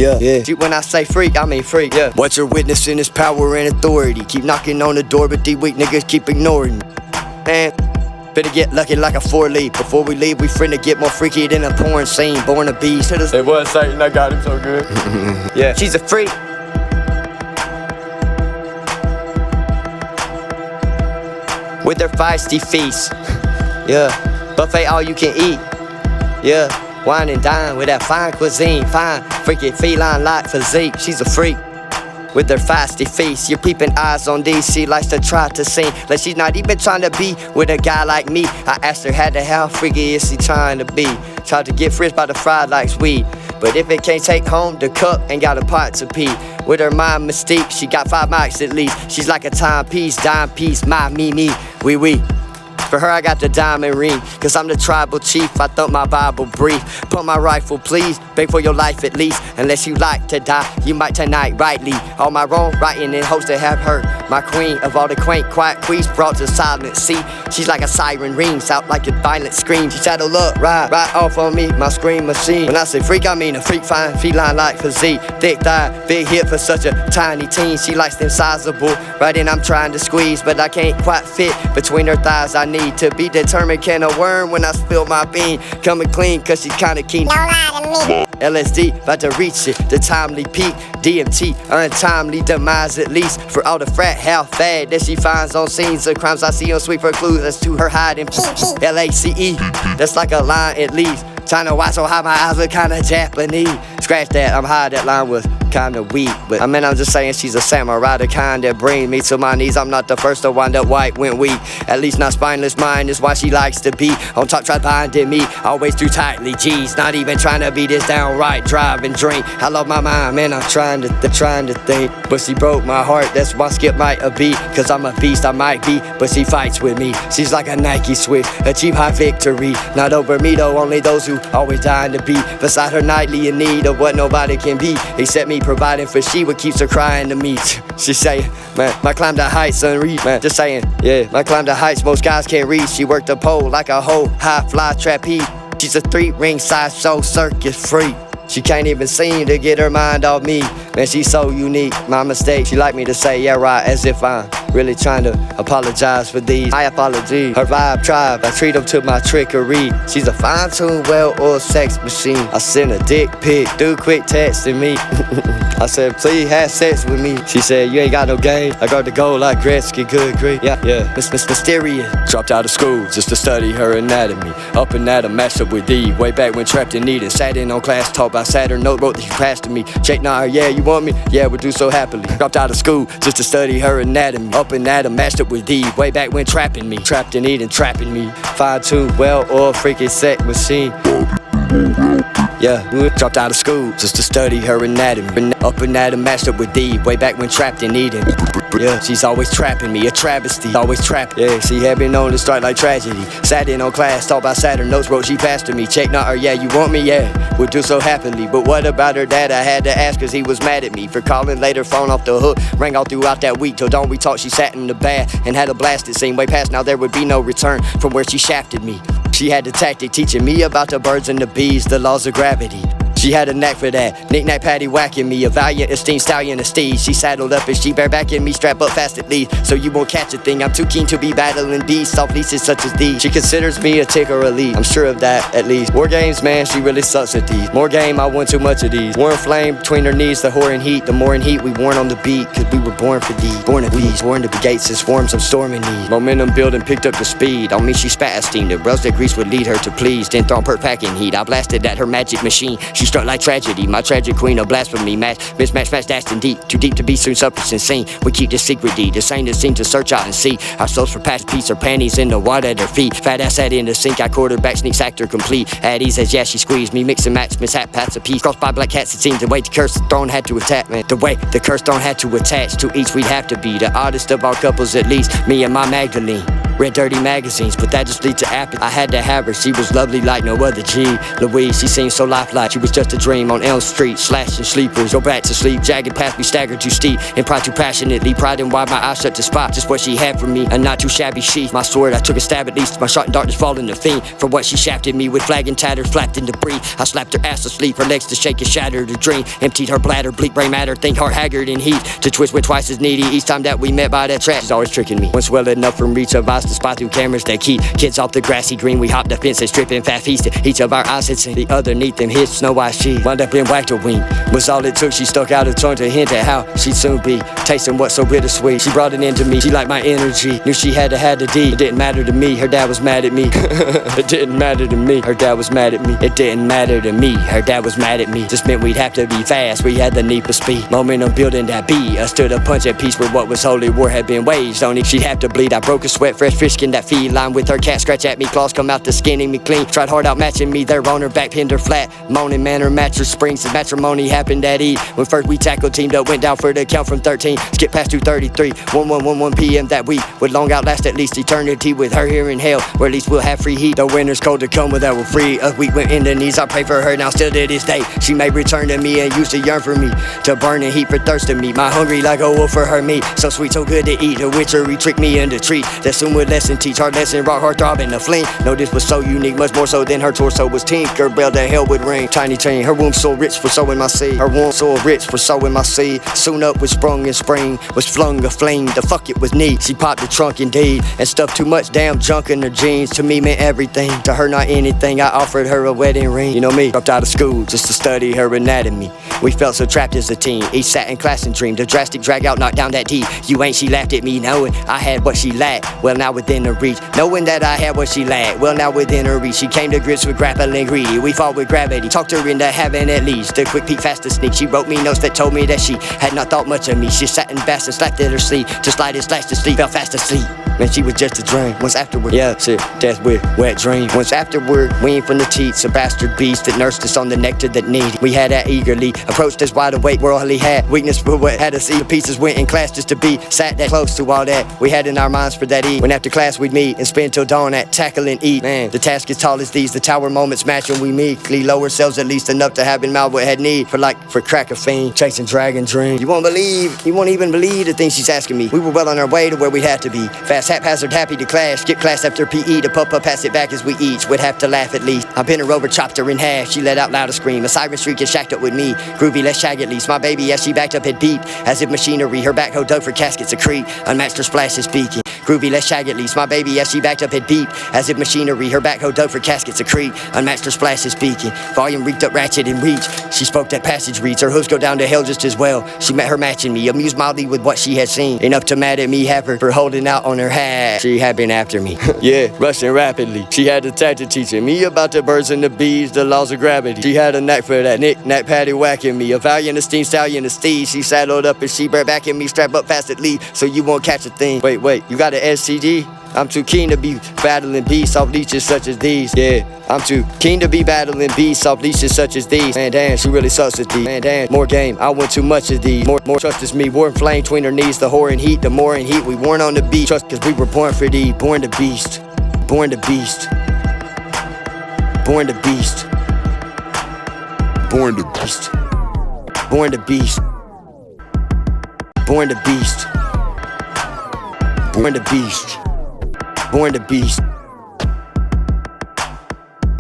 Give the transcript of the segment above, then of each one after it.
Yeah. See, when I say freak, I mean freak, yeah. What you're witnessing is power and authority. Keep knocking on the door, but these weak niggas keep ignoring me. Man, better get lucky like a 4-lead. Before we leave, we finna get more freaky than a porn scene. Born a beast. It was Satan, I got him so good. Yeah, she's a freak. With her feisty feast. Yeah, buffet all you can eat. Yeah, wine and dine with that fine cuisine. Fine, freaky feline-like physique. She's a freak. With her feisty feast, you're peeping eyes on these. She likes to try to sing like she's not even trying to be with a guy like me. I asked her how freaky is she trying to be. Tried to get frisked by the fried like weed, but if it can't take home the cup, ain't got a pot to pee. With her mind mystique, she got 5 mics at least. She's like a timepiece, dime piece, my, me, we. For her I got the diamond ring, cause I'm the tribal chief. I thump my Bible brief, pump my rifle please. Beg for your life at least, unless you like to die, you might tonight rightly. All my wrong writing in hopes to have her, my queen of all the quaint quiet queens, brought to silent sea. She's like a siren rings out like a violent scream. She saddle up, ride off on me, my scream machine. When I say freak, I mean a freak fine, feline like physique. Thick thigh, big hip for such a tiny teen. She likes them sizable, right in I'm trying to squeeze, but I can't quite fit between her thighs. I need to be determined, can a worm when I spill my bean. Coming clean cause she's kinda keen. Don't lie to me. LSD, about to reach it, the timely peak. DMT, untimely demise at least. For all the frat how fad that she finds on scenes of crimes I see on sweep her clues as to her hiding. LACE, that's like a line at least. Trying to watch so high my eyes look kinda Japanese. Scratch that, I'm high, that line was kinda weak. But I'm just saying she's a samurai, the kind that brings me to my knees. I'm not the first to wind up white, went weak. At least not spineless mind is why she likes to be on top, try binding me. Always too tightly, geez, not even trying to be this downright drive and drink. I love my mind, man, I'm trying to think. But she broke my heart, that's why skip might a beat. Cause I'm a beast, I might be, but she fights with me. She's like a Nike Swift, achieve high victory. Not over me though, only those who always dying to be beside her nightly in need of what nobody can be, except me providing for she what keeps her crying to me. She say, man, my climb to heights unreached, man. Just saying, yeah, my climb to heights most guys can't reach. She worked the pole like a whole high fly trapeze. She's a 3-ring sideshow circus freak. She can't even seem to get her mind off me. Man, she's so unique, my mistake. She like me to say, yeah, right, as if I'm really trying to apologize for these. My apology, her vibe tribe, I treat them to my trickery. She's a fine-tuned, well-oiled sex machine. I sent a dick pic, dude quit texting me. I said, please have sex with me. She said, you ain't got no game. I got the goal like Gretzky, good grief. Yeah, Miss Mysterious. Dropped out of school just to study her anatomy. Up and at a mashup with D, way back when trapped in need. And sat in on class talk by Saturn, note wrote that you passed to me. Check now, yeah, you want me? Yeah, we'll do so happily. Dropped out of school just to study her anatomy. Up and at a mashed up with D, way back when trapping me. Trapped in need and trapping me. Fine-tuned, well-oiled, freaking sex machine. Yeah, dropped out of school just to study her anatomy. Up and at a mashed up with D, way back when trapped in Eden. Yeah, she's always trapping me, a travesty, always trapping. Yeah, she had been known to start like tragedy. Sat in on class, taught by Saturn, notes wrote she passed to me. Check not her, yeah, you want me, yeah, would do so happily. But what about her dad? I had to ask cause he was mad at me for calling later, phone off the hook. Rang all throughout that week till dawn we talked. She sat in the bath and had a blast that seemed way past. Now there would be no return from where she shafted me. She had the tactic teaching me about the birds and the bees, the laws of gravity. She had a knack for that, knick-knack patty whacking me. A valiant esteemed stallion of steed. She saddled up and she barebacking me, strap up fast at least, so you won't catch a thing. I'm too keen to be battling beasts, soft leases such as these. She considers me a tick or a lead, I'm sure of that at least. War games, man, she really sucks at these. More game, I want too much of these. Warm flame between her knees, the whore in heat. The more in heat we worn on the beat, cause we were born for these. Born to bees, born to be gates and swarms, I'm storming these. Momentum building, picked up the speed. On me she spat steam, the rose that grease would lead her to please. Then thrown per packing heat, I blasted at her magic machine. She struck like tragedy, my tragic queen of blasphemy. Mismatch, dashed in deep, too deep to be soon surface and seen. We keep the secret deed, the same that seem to search out and see. Our souls for past peace, her panties in the water at her feet. Fat ass sat in the sink, I quarterback, sneaks actor complete. At ease as yeah, she squeezed me, mix and match, mishap, paths a piece. Crossed by black cats, it seemed the way the curse throne had to attack, man. The way the curse throne had to attach to each we'd have to be. The oddest of our couples at least, me and my Magdalene. Read dirty magazines, but that just leads to apathy. I had to have her, she was lovely like no other G. Louise, she seemed so lifelike, she was just a dream on Elm Street. Slashing sleepers, go back to sleep. Jagged path we staggered too steep, and pride too passionately. Pride in why my eyes shut to spot just what she had for me. A not too shabby sheath, my sword, I took a stab at least. My shot in darkness falling the fiend. For what she shafted me with flag and tatters, flapped in debris. I slapped her ass asleep, her legs to shake and shattered her dream. Emptied her bladder, bleak brain matter, think heart haggard in heat. To twist with twice as needy each time that we met by that track. She's always tricking me. Once well enough from reach of eyes to spot through cameras that keep kids off the grassy green. We hopped the fence and stripping fat feasted. Each of our eyes hits and the other neath them hits. Snow White she wound up in whacked a wing. Was all it took, she stuck out her tongue to hint at how she'd soon be tasting what's so bittersweet. She brought it into me, she liked my energy. Knew she had the D. It didn't matter to me, her dad was mad at me. It didn't matter to me, her dad was mad at me. It didn't matter to me, her dad was mad at me. Just meant we'd have to be fast, we had the need for speed. Momentum building that beat, I stood a punch at peace with what was holy war had been waged on it. She'd have to bleed, I broke a sweat, fresh fish skin that feline with her cat scratch at me. Claws come out the skinning me clean. Tried hard out matching me there on her back, pinned her flat. Moaning man, her mattress springs. The matrimony happened at E. When first we tackled, teamed up, went down for the count from 13. Skip past 2:33, 1 p.m. that week. Would long outlast at least eternity with her here in hell, where at least we'll have free heat. The winter's cold to come with that will free. A week went in the knees, I pray for her now still to this day. She may return to me and used to yearn for me, to burn and heat for thirst to me. My hungry like a wolf for her meat. So sweet, so good to eat. The witchery tricked me into treat. That soon would lesson teach. Hard lesson, rock, heart throbbing the fling. No, this was so unique, much more so than her torso was tinker. Bell the hell would ring. Tiny chain, her womb so rich for sowing my seed. Her womb so rich for sowing my seed. Soon up was sprung in spring, was flung aflame. The fuck it was neat. She popped the trunk indeed, and stuffed too much damn junk in her jeans. To me meant everything, to her not anything. I offered her a wedding ring. You know me, dropped out of school just to study her anatomy. We felt so trapped as a teen. Each sat in class and dreamed. A drastic drag out, knocked down that D. You ain't, she laughed at me, knowing I had what she lacked. Well, now within her reach, knowing that I had what she lacked. Well, now within her reach, she came to grips with grappling greedy. We fought with gravity, talked her into having at least a quick peek, fast to sneak. She wrote me notes that told me that she had not thought much of me. She sat in fast and slapped at her sleeve, just light and slashed to sleep, fell fast asleep. Man, she was just a dream. Once afterward, yeah, shit, death with wet dream. Once afterward, weaned from the teats, a bastard beast that nursed us on the nectar that needed. We had that eagerly, approached us wide awake, worldly had weakness for what had us eat. The pieces went in class just to be sat that close to all that we had in our minds for that eat. When after class we'd meet and spend till dawn at tackle and eat. Man, the task is tall as these, the tower moments match when we meekly lower ourselves at least enough to have been mouth what had need for crack a fiend, chasing dragon dream. You won't even believe the things she's asking me. We were well on our way to where we had to be. Fast haphazard, happy to clash. Skip class after PE to pup up, pass it back as we each would have to laugh at least. I bent her over, chopped her in half. She let out loud a scream. A siren streak and shacked up with me. Groovy, let's shag at least. My baby as she backed up had beat as if machinery. Her backhoe dug for caskets of creep. Unmatched her splashes speaking. Groovy, let's shag at least. My baby as she backed up had beat as if machinery. Her backhoe dug for caskets of creep. Unmatched her splashes speaking. Volume reeked up ratchet and reach. She spoke that passage reads. Her hooves go down to hell just as well. She met her matching me, amused mildly with what she had seen. Enough to mad at me, have her for holding out on her hat. She had been after me. Yeah, rushing rapidly. She had the tact of teaching me about the birds and the bees, the laws of gravity. She had a knack for that knick-knack patty whacking me. A valiant esteemed stallion of steed. She saddled up and she brought back at me, strap up fast at lead, so you won't catch a thing. Wait, you got an STD? I'm too keen to be battling beasts off leeches such as these. Yeah, I'm too keen to be battling beasts off leeches such as these. Man, damn, she really sucks with these. Man, damn, more game, I want too much of these. More trust is me, war and flame between her knees. The whore and heat, the more in heat we weren't on the beat. Trust cause we were born for these. Born to beast. Born to beast. Born to beast. Born to beast. Born to beast. Born to beast. Born to beast. Born to beast.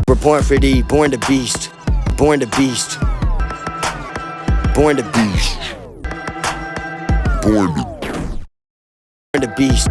We're born for thee, born to beast. Born to beast. Born to beast. Born to beast.